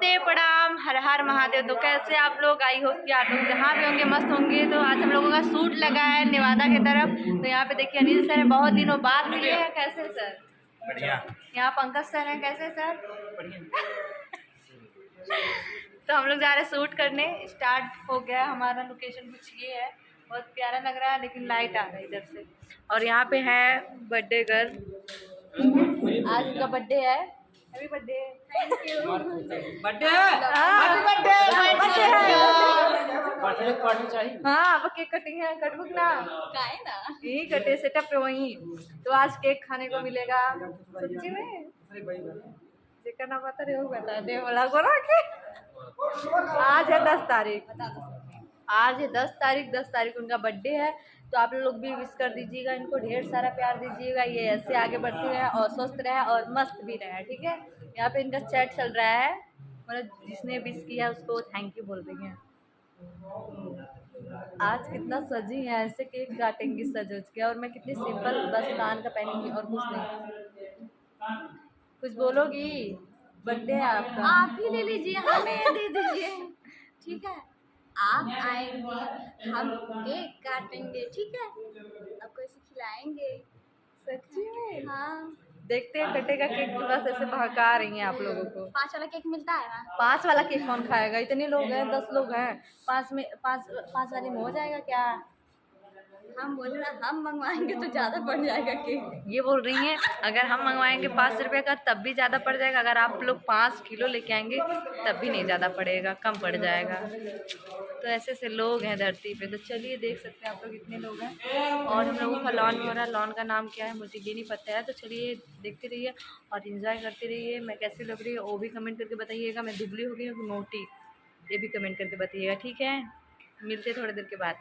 नमस्ते प्रणाम हर हर महादेव। तो कैसे आप लोग? आई होप कि आप लोग जहाँ भी होंगे मस्त होंगे। तो आज हम लोगों का शूट लगा है नेवादा की तरफ। तो यहाँ पे देखिए अनिल सर है, बहुत दिनों बाद मिले हैं। कैसे सर? बढ़िया। यहाँ पंकज सर हैं, कैसे सर? तो हम लोग जा रहे हैं शूट करने। स्टार्ट हो गया हमारा। लोकेशन कुछ ये है, बहुत प्यारा लग रहा है, लेकिन लाइट आ रहा है इधर से। और यहाँ पे है बर्थडे गर्ल, आज उनका बर्थडे है। Happy birthday. Thank you. Birthday party चाहिए। हाँ अब केक कटिंग है, कटबुक ना काहे ना यही कटे सेटअप पे वहीं। तो आज केक खाने को मिलेगा सच्ची में। जेकर ना बता रहे हो बता दे वाला को ना के। आज है 10 तारीख। आज है 10 तारीख। 10 तारीख उनका बर्थडे है। तो आप लोग भी विश कर दीजिएगा, इनको ढेर सारा प्यार दीजिएगा। ये ऐसे आगे बढ़ती रहे और स्वस्थ रहे और मस्त भी रहे, ठीक है। यहाँ पे इनका चैट चल रहा है, मतलब जिसने विश किया उसको थैंक यू बोल रही हैं। आज कितना सजी है, ऐसे केक काटेंगी सज उज के। और मैं कितनी सिंपल, बस कान का पहनूंगी और कुछ नहीं। कुछ बोलोगी? बर्थडे है आपका, आप ही ले लीजिए, हमें दे दीजिए, ठीक है। आप आएंगे, हम केक काटेंगे, ठीक है, आपको ऐसे खिलाएंगे। सच्ची में? हाँ, देखते हैं कटेगा केक की, बस ऐसे भड़का रही हैं आप लोगों को। 5 वाला केक मिलता है ना? 5 वाला केक कौन खाएगा? इतने लोग हैं, 10 लोग हैं। 5 वाले में हो जाएगा क्या? हम बोल रहे हैं हम मंगवाएंगे तो ज़्यादा पड़ जाएगा केक। ये बोल रही हैं अगर हम मंगवाएंगे 5 रुपये का तब भी ज़्यादा पड़ जाएगा। अगर आप लोग 5 किलो लेके आएंगे तब भी नहीं ज़्यादा पड़ेगा, कम पड़ जाएगा। तो ऐसे से लोग हैं धरती पे। तो चलिए देख सकते हैं आप लोग इतने लोग हैं। और हम लोगों का लॉन में हो रहा है। लॉन का नाम क्या है मुझे ये नहीं पता है। तो चलिए देखते रहिए और इन्जॉय करते रहिए। मैं कैसी लग रही है वो भी कमेंट करके बताइएगा। मैं दुबली हो गई हूँ कि मोटी, ये भी कमेंट करके बताइएगा, ठीक है। मिलते थोड़ी देर के बाद।